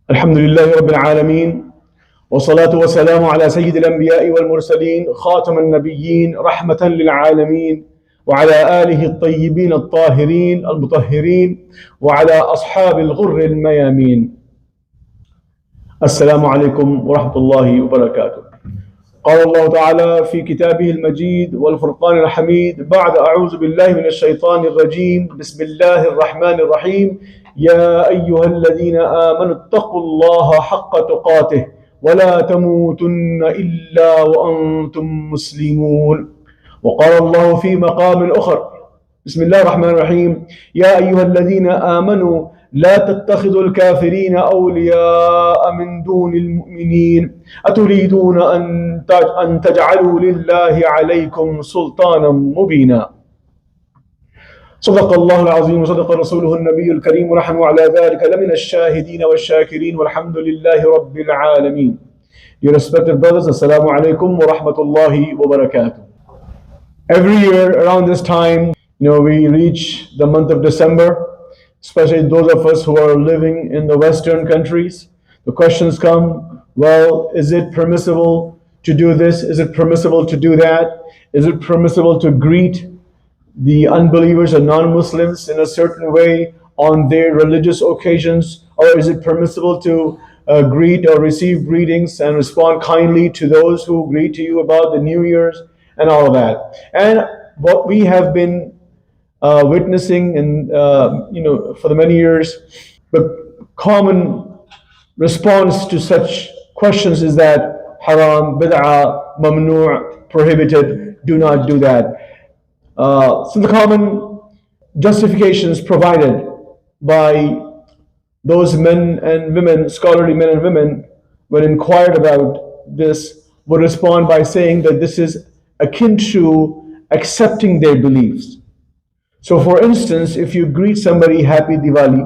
الحمد لله رب العالمين والصلاة والسلام على سيد الأنبياء والمرسلين خاتم النبيين رحمة للعالمين وعلى آله الطيبين الطاهرين المطهرين وعلى أصحاب الغر الميامين. السلام عليكم ورحمة الله وبركاته. قال الله تعالى في كتابه المجيد والفرقان الحميد بعد أعوذ بالله من الشيطان الرجيم بسم الله الرحمن الرحيم يا أيها الذين آمنوا اتقوا الله حق تقاته ولا تموتن إلا وأنتم مسلمون. وقال الله في مقام آخر بسم الله الرحمن الرحيم يا أيها الذين آمنوا لا تتخذوا الكافرين أولياء من دون المؤمنين أتريدون أن تجعلوا لله عليكم سلطانا مبينا. صدق الله العظيم وصدق رسوله النبي الكريم ونحن على ذلك لمن الشاهدين والشاكرين والحمد لله رب العالمين. Dear respected brothers, Assalamu alaikum wa rahmatullahi wa barakatuh. Every year around this time, we reach the month of December, especially those of us who are living in the Western countries. The questions come, well, is it permissible to do this? Is it permissible to do that? Is it permissible to greet the unbelievers or non-Muslims in a certain way on their religious occasions? Or is it permissible to greet or receive greetings and respond kindly to those who greet to you about the New Year's and all of that? And what we have been witnessing and for the many years, the common response to such questions is that haram, bid'ah, mamnu', prohibited, do not do that. So the common justifications provided by those men and women, scholarly men and women, when inquired about this, would respond by saying that this is akin to accepting their beliefs. So for instance, if you greet somebody Happy Diwali,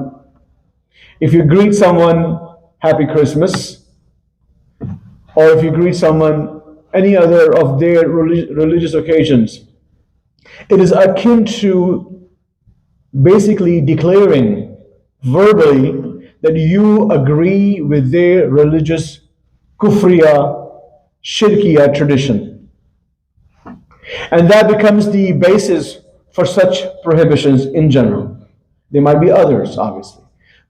if you greet someone Happy Christmas, or if you greet someone any other of their religious occasions, it is akin to basically declaring verbally that you agree with their religious kufriya, shirkiya tradition. And that becomes the basis for such prohibitions in general. There might be others, obviously.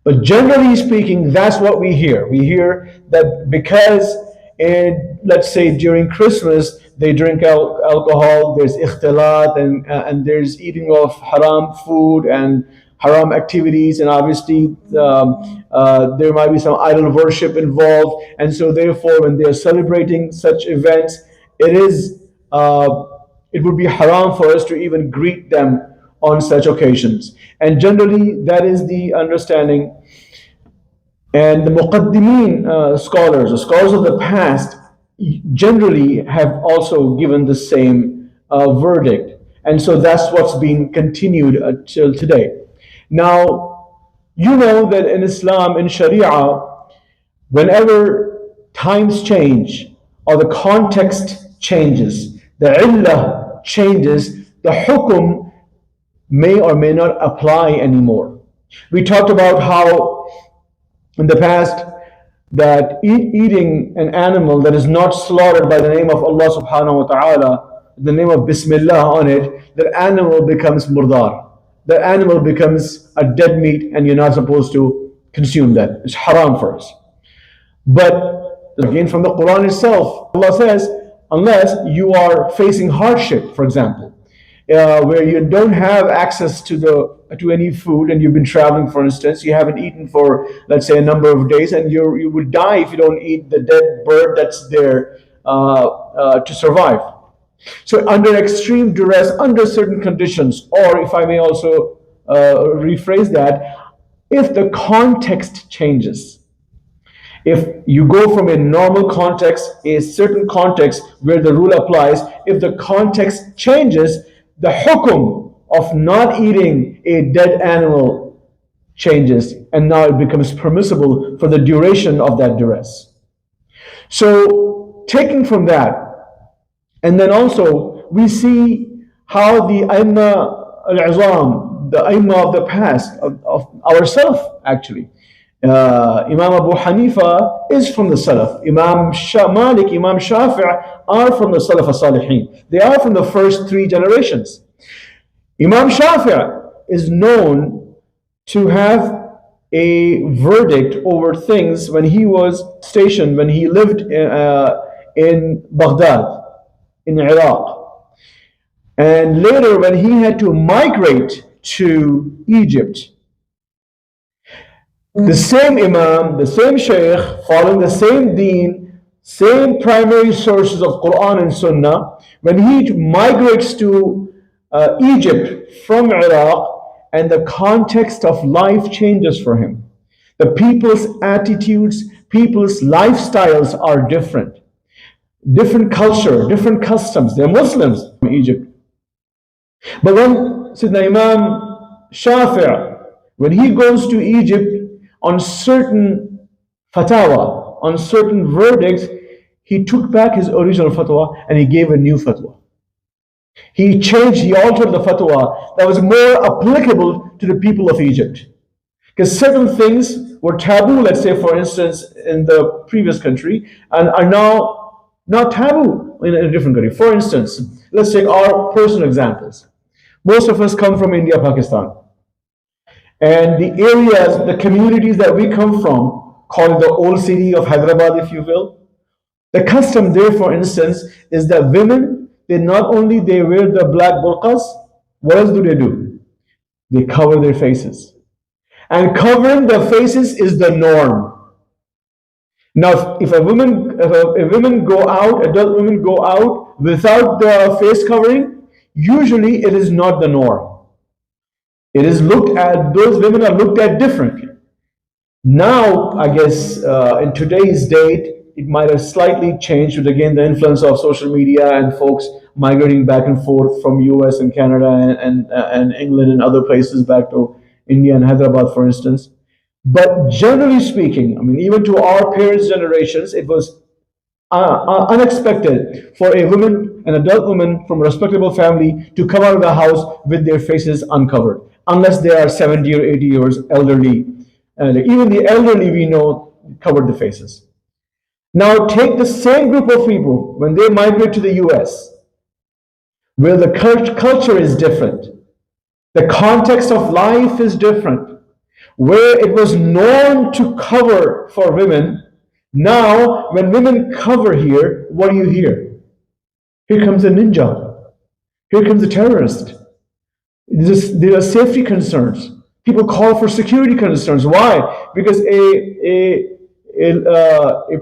But generally speaking, that's what we hear. We hear that because, let's say during Christmas, they drink alcohol, there's ikhtilat, and there's eating of haram food and haram activities, and obviously there might be some idol worship involved. And so therefore, when they're celebrating such events, it would be haram for us to even greet them on such occasions. And generally, that is the understanding. And the muqaddimeen scholars, the scholars of the past, generally have also given the same verdict. And so that's what's being continued until today. Now, you know that in Islam, in Sharia, whenever times change or the context changes, the illah changes, the hukum may or may not apply anymore. We talked about how in the past that eating an animal that is not slaughtered by the name of Allah subhanahu wa ta'ala, the name of Bismillah on it, that animal becomes murdar. That animal becomes a dead meat and you're not supposed to consume that. It's haram for us. But again from the Quran itself, Allah says, unless you are facing hardship, for example, where you don't have access to any food and you've been traveling, for instance, you haven't eaten for, let's say, a number of days, and you would die if you don't eat the dead bird that's there to survive. So under extreme duress, under certain conditions, or if I may also rephrase that, if the context changes, if you go from a normal context, a certain context where the rule applies, if the context changes, the hukum of not eating a dead animal changes, and now it becomes permissible for the duration of that duress. So taking from that, and then also we see how the Aimma al-Azam, the Aimma of the past, of ourselves actually, Imam Abu Hanifa is from the Salaf. Imam Malik, Imam Shafi' are from the Salaf as-Salihin. They are from the first three generations. Imam Shafi' is known to have a verdict over things when he was stationed, when he lived in Baghdad, in Iraq. And later, when he had to migrate to Egypt, the same Imam, the same Shaykh, following the same deen, same primary sources of Quran and Sunnah, when he migrates to Egypt from Iraq, and the context of life changes for him. The people's attitudes, people's lifestyles are different. Different culture, different customs. They're Muslims from Egypt. But when Sayyidina Imam Shafi', when he goes to Egypt on certain fatwa, on certain verdicts, he took back his original fatwa and he gave a new fatwa. He changed, he altered the fatwa that was more applicable to the people of Egypt. Because certain things were taboo, let's say, for instance, in the previous country, and are now not taboo in a different country. For instance, let's take our personal examples. Most of us come from India, Pakistan. And the areas, the communities that we come from, called the old city of Hyderabad, if you will, the custom there, for instance, is that women, they not only they wear the black burqas, what else do? They cover their faces. And covering the faces is the norm. Now, if a women go out, adult women go out without the face covering, usually it is not the norm. It is looked at, those women are looked at differently. Now, I guess in today's date, it might have slightly changed with, again, the influence of social media and folks migrating back and forth from US and Canada and England and other places back to India and Hyderabad, for instance. But generally speaking, I mean, even to our parents' generations, it was unexpected for a woman, an adult woman from a respectable family, to come out of the house with their faces uncovered, unless they are 70 or 80 years elderly. And even the elderly, we know, covered the faces. Now take the same group of people when they migrate to the US, where the culture is different, the context of life is different, where it was norm to cover for women. Now, when women cover here, what do you hear? Here comes a ninja. Here comes a terrorist. There are safety concerns. People call for security concerns. Why? Because a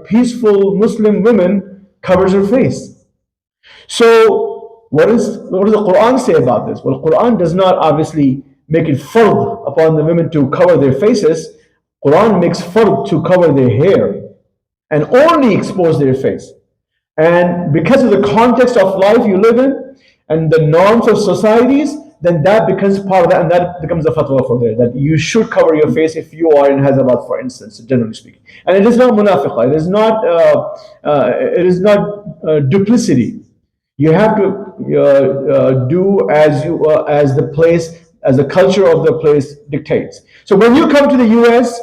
peaceful Muslim woman covers her face. So what does the Quran say about this? Well, Quran does not obviously make it fard upon the women to cover their faces. Quran makes fard to cover their hair and only expose their face. And because of the context of life you live in and the norms of societies, then that becomes part of that, and that becomes a fatwa for there, that you should cover your face if you are in Hyderabad, for instance, generally speaking. And it is not munafiqah, it is not duplicity. You have to do as the place, as the culture of the place dictates. So when you come to the US,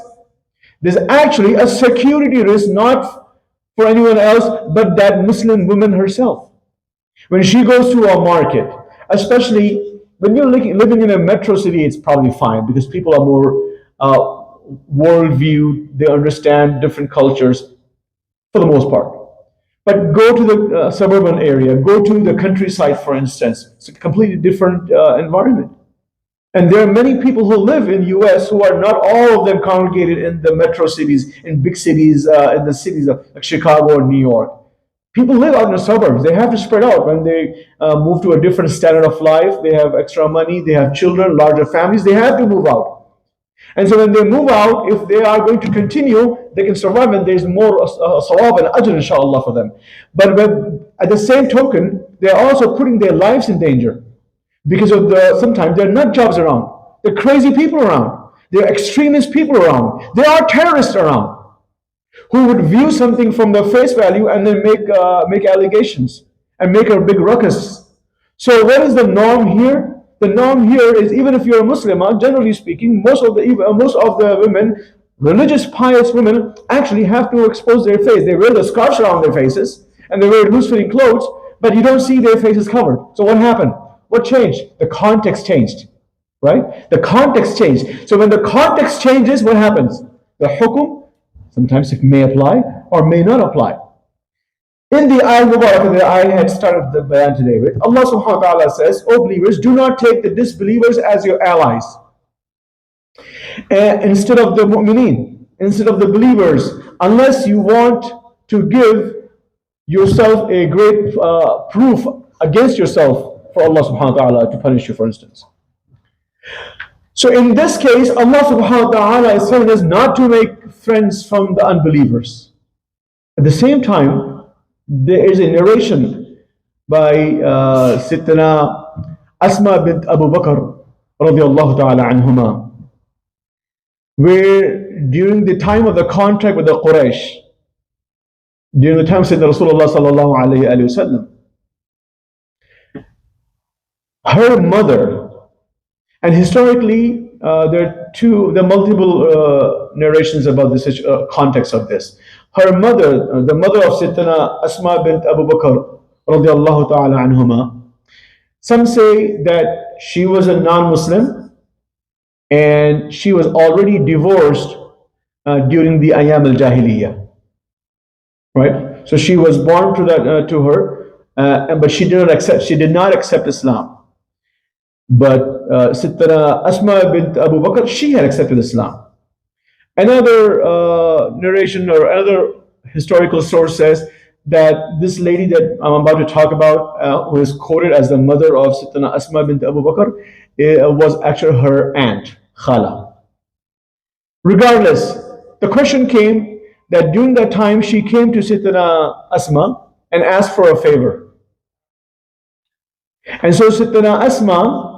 there's actually a security risk, not for anyone else, but that Muslim woman herself. When she goes to a market, especially when you're living in a metro city, it's probably fine because people are more worldview, they understand different cultures for the most part. But go to the suburban area, go to the countryside, for instance. It's a completely different environment. And there are many people who live in the US who are not all of them congregated in the metro cities, in big cities, in the cities of like Chicago or New York. People live out in the suburbs. They have to spread out. When they move to a different standard of life, they have extra money, they have children, larger families, they have to move out. And so when they move out, if they are going to continue, they can survive and there's more sawab and ajr, inshallah, for them. But at the same token, they're also putting their lives in danger because of sometimes there are nut jobs around. There are crazy people around. There are extremist people around. There are terrorists around who would view something from the face value and then make allegations and make a big ruckus. So what is the norm here? The norm here is, even if you're a Muslim, generally speaking, most of the women Religious, pious women actually have to expose their face. They wear the scarves around their faces and they wear loose-fitting clothes, but you don't see their faces covered. So what happened? What changed? The context changed, right? The context changed. So when the context changes, what happens? The hukum, sometimes it may apply or may not apply. In the ayah Mubarak that I had started the bayan today with, Allah subhanahu wa ta'ala says, O believers, do not take the disbelievers as your allies. Instead of the mu'mineen, instead of the believers, unless you want to give yourself a great proof against yourself for Allah subhanahu wa ta'ala to punish you, for instance. So in this case, Allah subhanahu wa ta'ala is telling us not to make friends from the unbelievers. At the same time, there is a narration by Sittana Asma bint Abu Bakr radiallahu ta'ala anhuma, where during the time of the contract with the Quraysh, during the time of Sayyidina Rasulullah sallallahu alayhi wa sallam, her mother, and historically there are multiple narrations about this context of this. Her mother, the mother of Sayyidina Asma bint Abu Bakr radiallahu ta'ala anhuma, some say that she was a non-Muslim and she was already divorced during the Ayam al-Jahiliyyah, right? So she was born to her, but she did not accept Islam. But Sittana Asma bint Abu Bakr, she had accepted Islam. Another narration or another historical source says that this lady that I'm about to talk about, who is quoted as the mother of Sittana Asma bint Abu Bakr, was actually her aunt, Khala. Regardless, the question came that during that time she came to Sittana Asma and asked for a favor. And so Sittana Asma,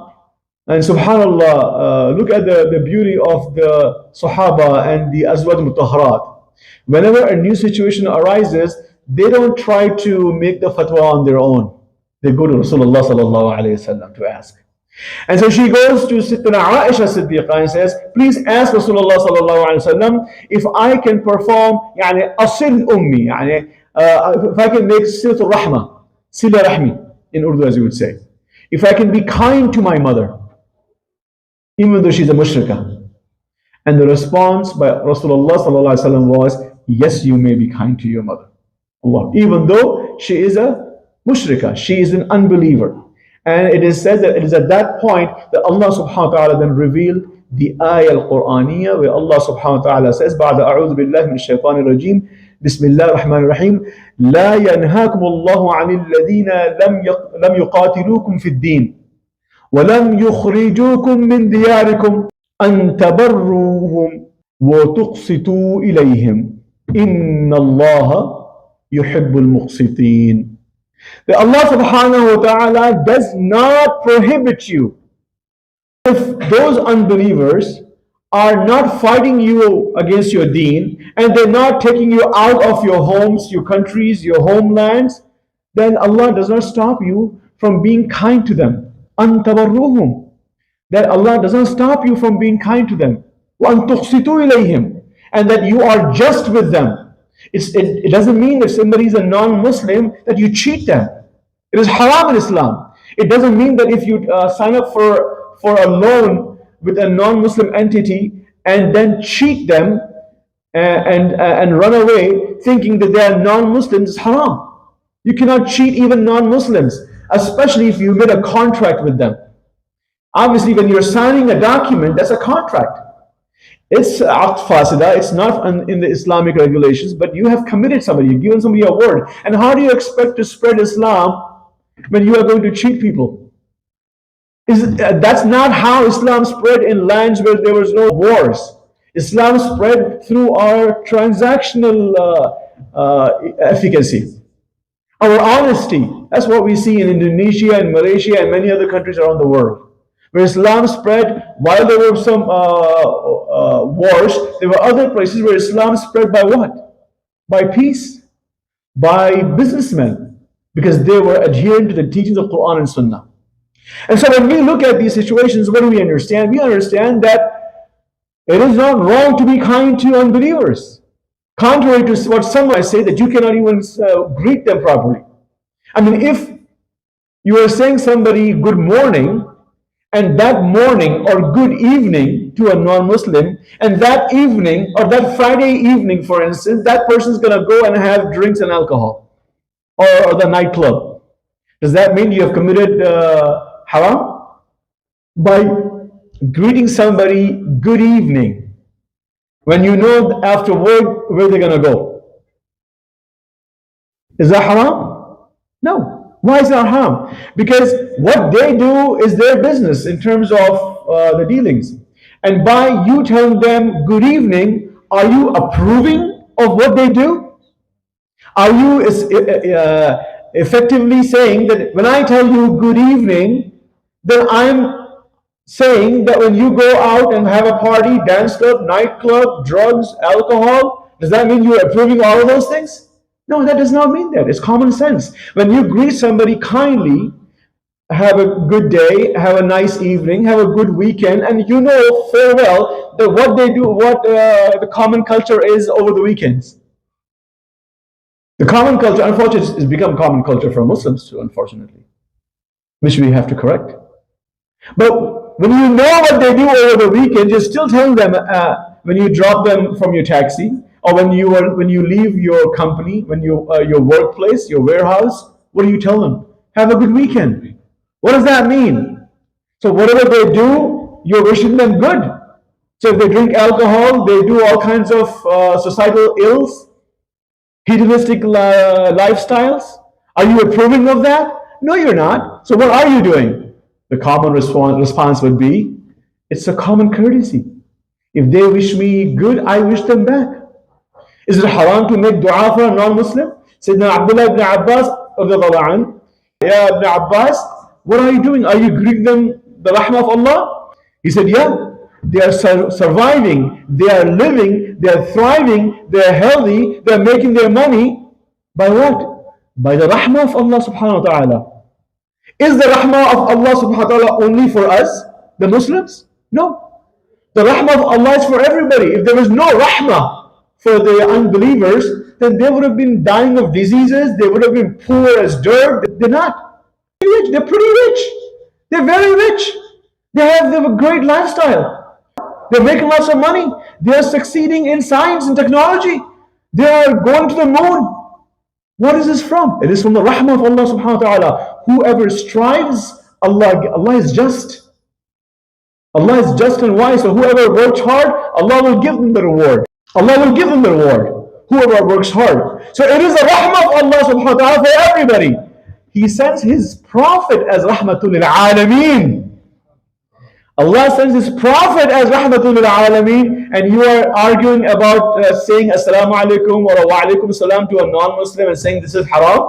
and subhanallah, look at the beauty of the Sahaba and the Azwaj Mutahharat. Whenever a new situation arises, they don't try to make the fatwa on their own. They go to Rasulullah sallallahu alayhi wasallam to ask. And so she goes to Sittana Aisha Siddiqa and says, please ask Rasulullah sallallahu alayhi wasallam if I can perform asil ummi, if I can make silatul rahma, sila rahmi in Urdu as you would say. If I can be kind to my mother, even though she's a mushrika. And the response by Rasulullah sallallahu alaihi wasallam was, yes, you may be kind to your mother. Allah, even though she is a mushrika, she is an unbeliever. And it is said that it is at that point that Allah subhanahu wa ta'ala then revealed the ayah al-Qur'aniyya, where Allah subhanahu wa ta'ala says, بعد أعوذ بالله من الشيطان الرجيم بسم الله الرحمن الرحيم لا ينهاكم الله عن الذين لم يقاتلوكم في الدين وَلَمْ يُخْرِجُوكُمْ مِنْ دِيَارِكُمْ أَنْ تَبَرُّوهُمْ وَتُقْسِطُوا إِلَيْهِمْ إِنَّ اللَّهَ يُحِبُّ الْمُقْسِطِينَ. That Allah subhanahu wa ta'ala does not prohibit you. If those unbelievers are not fighting you against your deen, and they're not taking you out of your homes, your countries, your homelands, then Allah does not stop you from being kind to them. أَن تَبَرُّوهُمْ, that Allah doesn't stop you from being kind to them. وَأَن تُقْسِطُوا إِلَيْهِمْ, and that you are just with them. It doesn't mean if somebody is a non-Muslim that you cheat them. It is haram in Islam. It doesn't mean that if you sign up for a loan with a non-Muslim entity and then cheat them and run away thinking that they are non-Muslims is haram. You cannot cheat even non-Muslims, especially if you made a contract with them. Obviously, when you're signing a document, that's a contract. It's aqd fasida, it's not in the Islamic regulations, but you have committed somebody, you've given somebody a word. And how do you expect to spread Islam when you are going to cheat people? That's not how Islam spread in lands where there was no wars. Islam spread through our transactional efficacy. Our honesty, that's what we see in Indonesia and Malaysia and many other countries around the world. Where Islam spread, while there were some wars, there were other places where Islam spread by what? By peace, by businessmen, because they were adherent to the teachings of Quran and Sunnah. And so when we look at these situations, what do we understand? We understand that It is not wrong to be kind to unbelievers. Contrary to what some might say, that you cannot even greet them properly. I mean, if you are saying somebody good morning, and that morning or good evening to a non-Muslim, and that evening or that Friday evening, for instance, that person is going to go and have drinks and alcohol or the nightclub. Does that mean you have committed haram? By greeting somebody good evening, when you know after work where they're going to go. Is that haram? No. Why is that haram? Because what they do is their business in terms of the dealings. And by you telling them good evening, are you approving of what they do? Are you effectively saying that when I tell you good evening, then I'm saying that when you go out and have a party, dance club, nightclub, drugs, alcohol, does that mean you're approving all of those things? No, that does not mean that. It's common sense. When you greet somebody kindly, have a good day, have a nice evening, have a good weekend, and you know full well that what they do, what the common culture is over the weekends. The common culture, unfortunately, has become common culture for Muslims too, unfortunately, which we have to correct. But when you know what they do over the weekend, you're still telling them when you drop them from your taxi, or when you leave your company, when your workplace, your warehouse, what do you tell them? Have a good weekend. What does that mean? So whatever they do, you're wishing them good. So if they drink alcohol, they do all kinds of societal ills, hedonistic lifestyles. Are you approving of that? No, you're not. So what are you doing? The common response would be, it's a common courtesy. If they wish me good, I wish them back. Is it haram to make dua for a non-Muslim? Sayyidina Abdullah ibn Abbas, Ya ibn Abbas, what are you doing? Are you greeting them the rahmah of Allah? He said, yeah, they are surviving, they are living, they are thriving, they are healthy, they are making their money. By what? By the rahmah of Allah subhanahu wa ta'ala. Is the rahmah of Allah subhanahu wa ta'ala only for us, the Muslims? No. The rahmah of Allah is for everybody. If there was no rahmah for the unbelievers, then they would have been dying of diseases, they would have been poor as dirt. They're not. They're pretty rich. They're very rich. They have a great lifestyle. They're making lots of money. They are succeeding in science and technology. They are going to the moon. What is this from? It is from the rahmah of Allah subhanahu wa ta'ala. Whoever strives, Allah is just. Allah is just and wise. So whoever works hard, Allah will give them the reward. Allah will give them the reward. Whoever works hard. So it is the rahmah of Allah subhanahu wa ta'ala for everybody. He sends His Prophet as rahmatul lil alameen. Allah sends His Prophet as rahmatul lil alameen, and you are arguing about saying assalamu alaikum or wa alaikum salam to a non-Muslim and saying this is haram?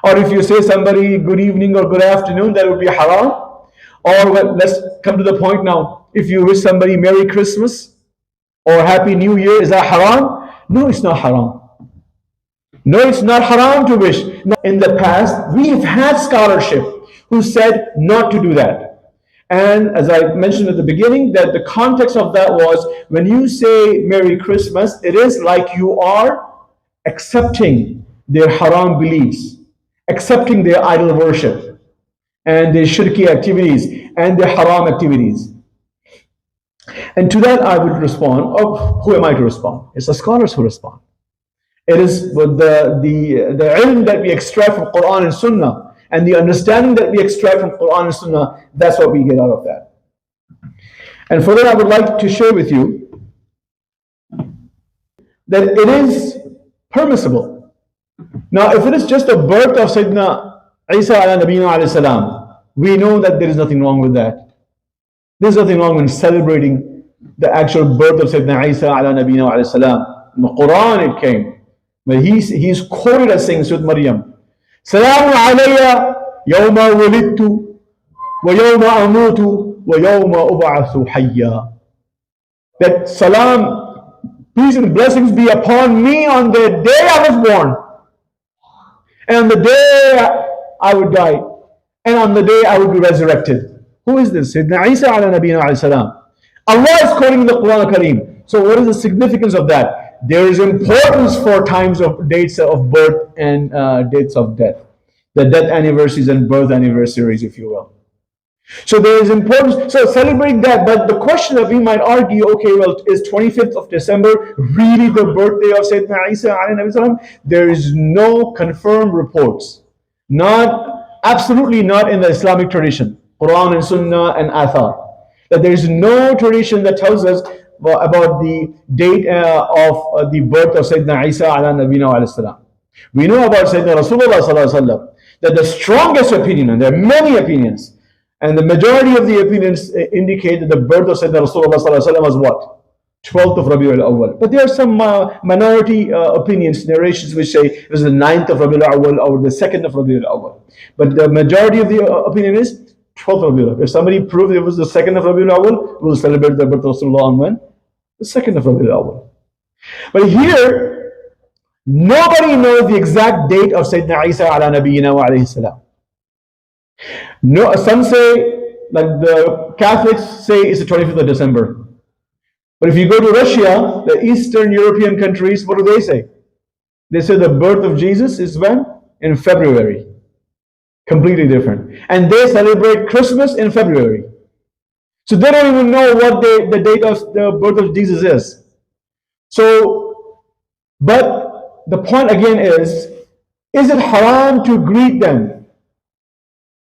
Or if you say somebody good evening or good afternoon, that would be haram? Or let's come to the point now. If you wish somebody Merry Christmas or Happy New Year, is that haram? No, it's not haram. No, it's not haram to wish. In the past, we have had scholarship who said not to do that. And as I mentioned at the beginning, that the context of that was when you say Merry Christmas, it is like you are accepting their haram beliefs, accepting their idol worship, and their shirki activities, and their haram activities. And to that I would respond, oh, who am I to respond? It's the scholars who respond. It is with the ilm that we extract from Quran and Sunnah, and the understanding that we extract from Quran and Sunnah, that's what we get out of that. And for that I would like to share with you that it is permissible. Now if it is just the birth of Sayyidina Isa ala Nabiyina alayhi salam, we know that there is nothing wrong with that. There's nothing wrong with celebrating the actual birth of Sayyidina Isa ala Nabiyina alayhi salam. In the Quran it came. But he's quoted as saying Surah Maryam, Salamu alayya yawma wulidtu wa yawma amutu wa yawma ub'athu hayya. That salam, peace and blessings be upon me on the day I was born, and on the day I would die, and on the day I would be resurrected. Who is this? Sayyidina Isa ala Nabiyina alayhi salam. Allah is quoting the Quran Kareem. So what is the significance of that? There is importance for times of dates of birth and dates of death. The death anniversaries and birth anniversaries, if you will. So there is importance. So celebrate that. But the question that we might argue, okay, well, is 25th of December really the birthday of Sayyidina Isa alayhi salam? There is no confirmed reports. Absolutely not in the Islamic tradition, Quran and Sunnah and Athar. That there is no tradition that tells us about the date of the birth of Sayyidina Isa ala nabina alayhi salam. We know about Sayyidina Rasulullah sallallahu alaihi wasallam that the strongest opinion, and there are many opinions, and the majority of the opinions indicate that the birth of Sayyidina Rasulullah sallallahu alaihi wasallam was what? 12th of Rabiul Awwal. But there are some minority opinions, narrations which say it was the 9th of Rabiul Awwal or the 2nd of Rabiul Awwal. But the majority of the opinion is 12th of Rabiul Awwal. If somebody proved it was the 2nd of Rabiul Awwal, we'll celebrate the birth of Rasulullah on when? The 2nd of Rabiul Awwal. But here, nobody knows the exact date of Sayyidina Isa ala nabiyyina wa alayhi salam. No, some say, like the Catholics say, it's the 25th of December. But if you go to Russia, the Eastern European countries, what do they say? They say the birth of Jesus is when? In February. Completely different. And they celebrate Christmas in February. So they don't even know what the date of the birth of Jesus is. So, but the point again is it haram to greet them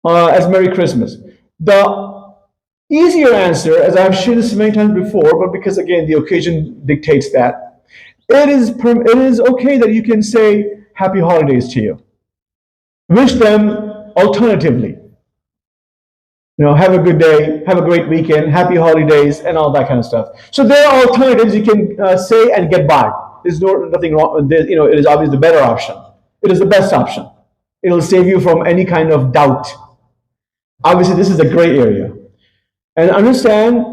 as Merry Christmas? The easier answer, as I've shared this many times before, but because again the occasion dictates that, it is okay that you can say Happy Holidays to you. Wish them alternatively. Have a good day, have a great weekend, happy holidays, and all that kind of stuff. So there are alternatives you can say and get by. There's nothing wrong with this. It is obviously the better option. It is the best option. It'll save you from any kind of doubt. Obviously, this is a gray area. And understand,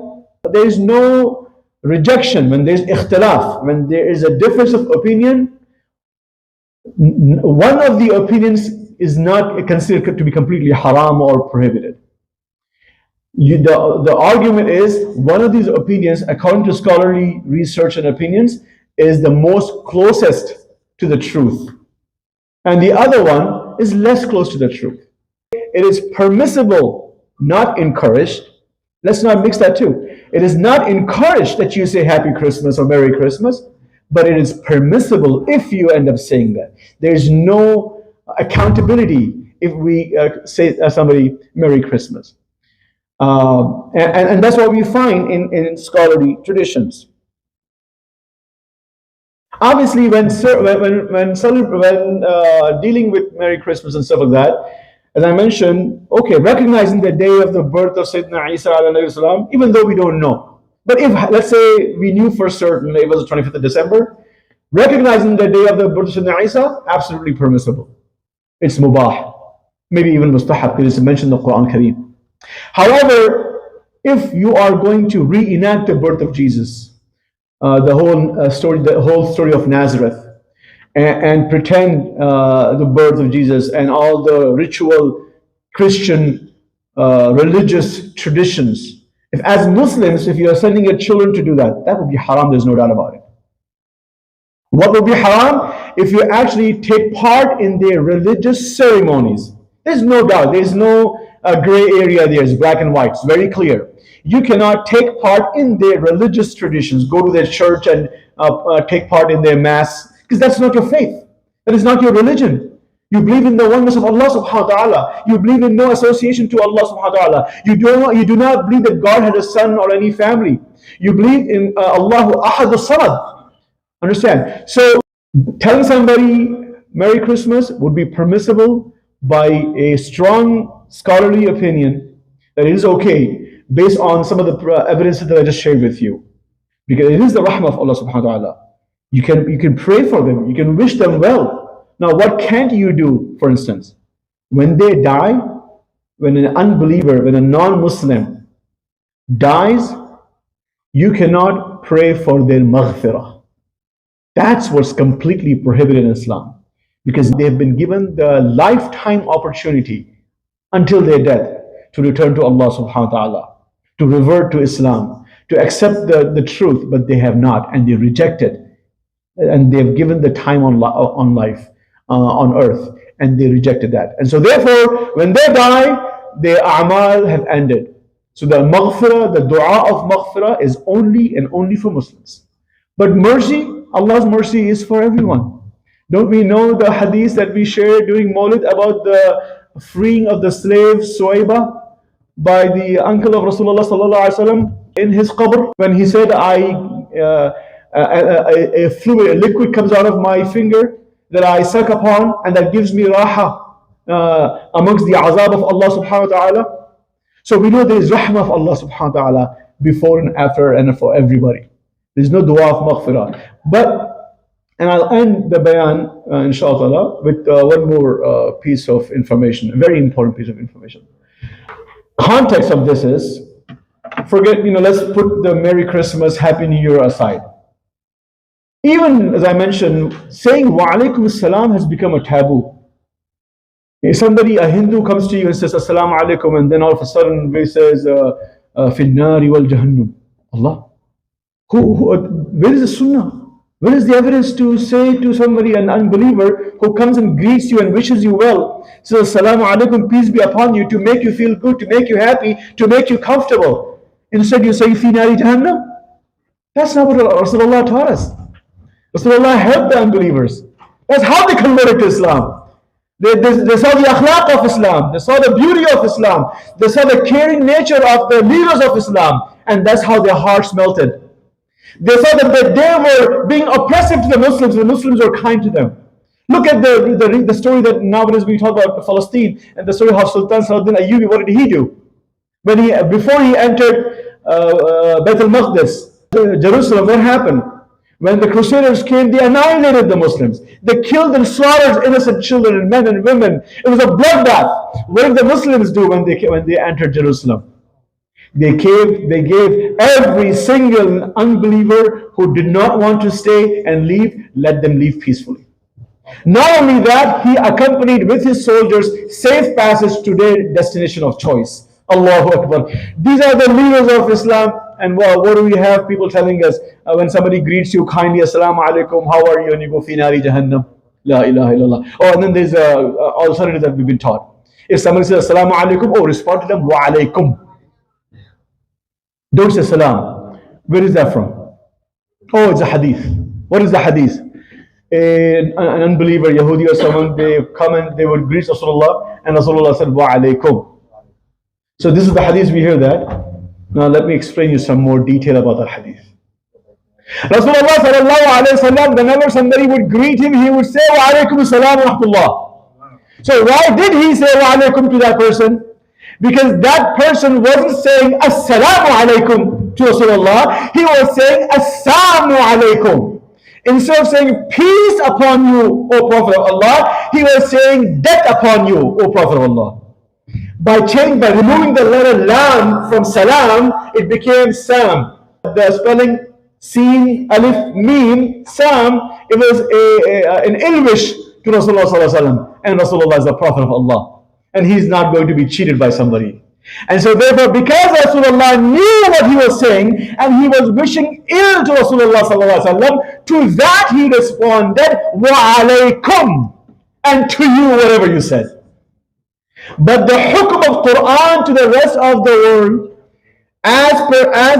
there is no rejection when there's ikhtilaf, when there is a difference of opinion. One of the opinions is not considered to be completely haram or prohibited. The argument is one of these opinions, according to scholarly research and opinions, is the most closest to the truth. And the other one is less close to the truth. It is permissible, not encouraged. Let's not mix that too. It is not encouraged that you say Happy Christmas or Merry Christmas, but it is permissible if you end up saying that. There's no accountability if we say somebody Merry Christmas. And that's what we find in scholarly traditions. Obviously, when dealing with Merry Christmas and stuff like that, as I mentioned, okay, recognizing the day of the birth of Sayyidina Isa alayhi salam, even though we don't know. But if, let's say, we knew for certain it was the 25th of December, recognizing the day of the birth of Sayyidina Isa, absolutely permissible. It's mubah, maybe even mustahab, because it's mentioned in the Quran Kareem. However, if you are going to reenact the birth of Jesus, the whole story of Nazareth, and pretend the birth of Jesus and all the ritual Christian religious traditions, if as Muslims, if you are sending your children to do that, that would be haram, there's no doubt about it. What would be haram? If you actually take part in their religious ceremonies. There's no doubt, there's no gray area there, it's black and white, it's very clear. You cannot take part in their religious traditions, go to their church and take part in their mass, because that's not your faith. That is not your religion. You believe in the oneness of Allah subhanahu wa ta'ala. You believe in no association to Allah subhanahu wa ta'ala. You do not believe that God had a son or any family. You believe in Allahu Ahad as-Samad. Understand? So telling somebody Merry Christmas would be permissible by a strong scholarly opinion that it is okay based on some of the evidence that I just shared with you. Because it is the rahmah of Allah subhanahu wa ta'ala. You can pray for them, you can wish them well. Now what can't you do, for instance? When they die, when an unbeliever, when a non-Muslim dies, you cannot pray for their maghfirah. That's what's completely prohibited in Islam. Because they've been given the lifetime opportunity until their death to return to Allah subhanahu wa ta'ala, to revert to Islam, to accept the truth, but they have not, and they reject it. And they've given the time on life, on earth, and they rejected that. And so therefore, when they die, their a'mal have ended. So the maghfirah, the dua of maghfirah is only and only for Muslims. But mercy, Allah's mercy is for everyone. Don't we know the hadith that we shared during Mawlid about the freeing of the slave Suwaiba by the uncle of Rasulullah sallallahu alaihi wasallam in his qabr, when he said, a fluid, a liquid comes out of my finger that I suck upon, and that gives me raha amongst the azab of Allah subhanahu wa ta'ala. So we know there is rahmah of Allah subhanahu wa ta'ala before and after and for everybody. There is no dua of maghfirah. But, and I'll end the bayan inshallah with one more piece of information, a very important piece of information. Context of this is, forget, let's put the Merry Christmas, Happy New Year aside. Even as I mentioned, saying wa alaikum salam has become a taboo. If somebody, a Hindu, comes to you and says assalamu alaikum, and then all of a sudden he says fil nari wal jahannam. Allah. Where is the sunnah? Where is the evidence to say to somebody, an unbeliever who comes and greets you and wishes you well, says assalamu alaikum, peace be upon you, to make you feel good, to make you happy, to make you comfortable. Instead you say fi nari jahannam? That's not what Rasulullah taught us. Rasulullah helped the unbelievers. That's how they converted to Islam. They saw the akhlaq of Islam. They saw the beauty of Islam. They saw the caring nature of the leaders of Islam. And that's how their hearts melted. They saw that they were being oppressive to the Muslims. The Muslims were kind to them. Look at the story that nowadays we talk about Palestine, and the story of how Sultan Salahuddin Ayyubi, what did he do? Before he entered Beit al-Maqdis, Jerusalem, what happened? When the Crusaders came, they annihilated the Muslims. They killed and slaughtered innocent children and men and women. It was a bloodbath. What did the Muslims do when they entered Jerusalem? They gave every single unbeliever who did not want to stay and leave, let them leave peacefully. Not only that, he accompanied with his soldiers safe passage to their destination of choice. Allahu Akbar. These are the leaders of Islam. And what do we have? People telling us, when somebody greets you kindly, assalamu alaikum, how are you? And you go, fi nari jahannam. La ilaha illallah. Oh, and then there's an alternative that we've been taught. If somebody says assalamu alaikum, respond to them, wa alaikum. Don't say salam. Where is that from? Oh, it's a hadith. What is the hadith? An unbeliever, Yahudi or someone, they come and they would greet Rasulullah, and Rasulullah said, wa alaikum. So this is the hadith, we hear that. Now let me explain you some more detail about that hadith. Rasulullah sallallahu alayhi wa sallam, whenever somebody would greet him, he would say, wa alaikum assalam wa rahmatullah. So why did he say wa alaikum to that person? Because that person wasn't saying assalamu alaikum to Rasulullah, he was saying assalamu alaikum. Instead of saying peace upon you, O Prophet of Allah, he was saying death upon you, O Prophet of Allah. By removing the letter lam from salam, it became sam. The spelling Sin, Alif, Mim, Sam, it was an ill wish to Rasulullah sallallahu alaihi wasallam. And Rasulullah is the Prophet of Allah. And he's not going to be cheated by somebody. And so therefore, because Rasulullah knew what he was saying, and he was wishing ill to Rasulullah sallallahu alaihi wasallam, to that he responded, wa alaykum, and to you whatever you said. But the hukm of Quran to the rest of the world, as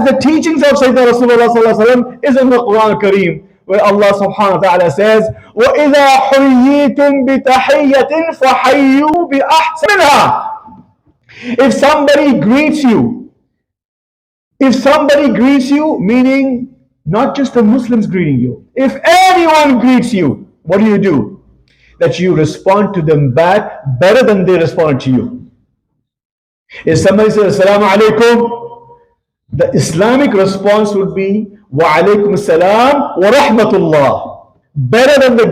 the teachings of Sayyidina Rasulullah sallallahu alaihi wasallam, is in the Quran Kareem, where Allah subhanahu wa ta'ala says, وَإِذَا حُيِّيتُم بِتَحِيَّةٍ فَحَيُّوا بِأَحْسَنَ مِنْهَا. If somebody greets you, meaning not just the Muslims greeting you, if anyone greets you, what do? That you respond to them back better than they responded to you. If somebody says assalamu alaikum, the Islamic response would be wa alaikum assalam wa rahmatullah, better than the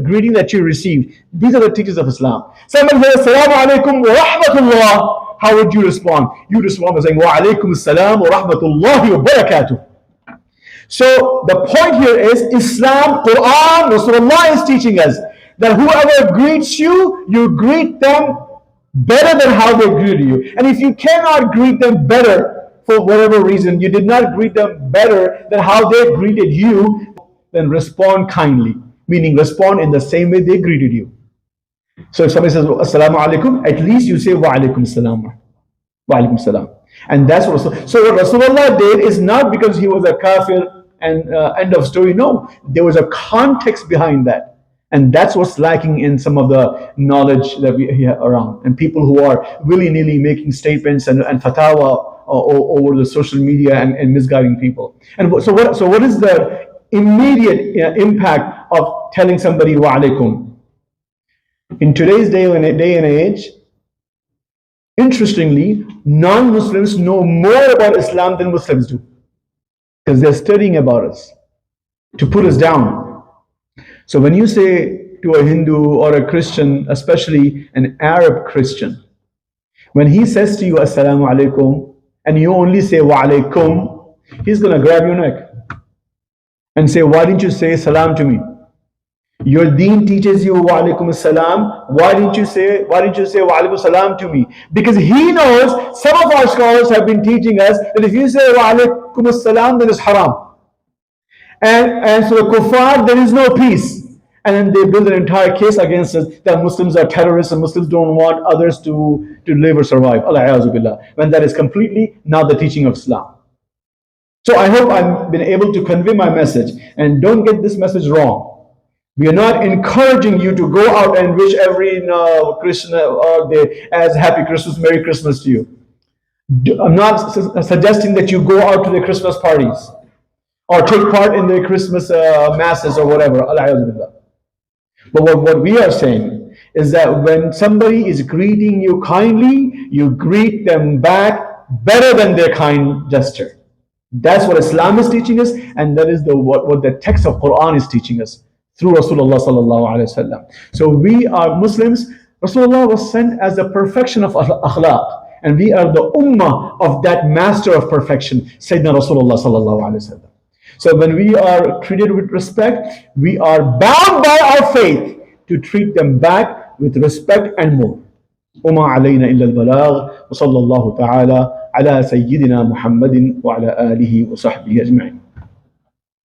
greeting that you received. These are the teachings of Islam. Somebody says assalamu alaikum wa rahmatullah, how would you respond? You respond by saying wa alaikum assalam wa rahmatullahi wa barakatuh. So the point here is Islam, Quran, Rasulullah is teaching us that whoever greets you, you greet them better than how they greet you. And if you cannot greet them better, for whatever reason, you did not greet them better than how they greeted you, then respond kindly, meaning respond in the same way they greeted you. So if somebody says Assalamu alaikum, at least you say Wa alaikum salam. Wa alaikum salam. And that's what so what Rasulullah did is not because he was a kafir and end of story. No, there was a context behind that. And that's what's lacking in some of the knowledge that we hear around. And people who are willy-nilly making statements and fatwa over the social media and misguiding people. And so what is the immediate impact of telling somebody Wa alaikum? In today's day and age, interestingly, non-Muslims know more about Islam than Muslims do, because they're studying about us to put us down. So when you say to a Hindu or a Christian, especially an Arab Christian, when he says to you Assalamu alaikum and you only say Wa alaikum, he's going to grab your neck and say, why didn't you say salam to me? Your deen teaches you Wa alaikum salam. Why didn't you say Wa alaikum salam to me? Because he knows some of our scholars have been teaching us that if you say Wa alaikum salam, then it's haram. And so the kuffar, there is no peace. And then they build an entire case against us that Muslims are terrorists and Muslims don't want others to live or survive. When that is completely not the teaching of Islam. So I hope I've been able to convey my message. And don't get this message wrong. We are not encouraging you to go out and wish every Christian as Happy Christmas, Merry Christmas to you. I'm not suggesting that you go out to the Christmas parties or take part in the Christmas masses or whatever. But what we are saying is that when somebody is greeting you kindly, you greet them back better than their kind gesture. That's what Islam is teaching us, and that is what the text of Quran is teaching us through Rasulullah sallallahu alaihi wasallam. So we are Muslims. Rasulullah was sent as the perfection of akhlaq, and we are the ummah of that master of perfection, Sayyidina Rasulullah sallallahu alaihi wasallam. So when we are treated with respect, we are bound by our faith to treat them back with respect and more. وما علينا إلا البلاغ وصلى الله تعالى على سيدنا محمد وعلى آله وصحبه أجمعين.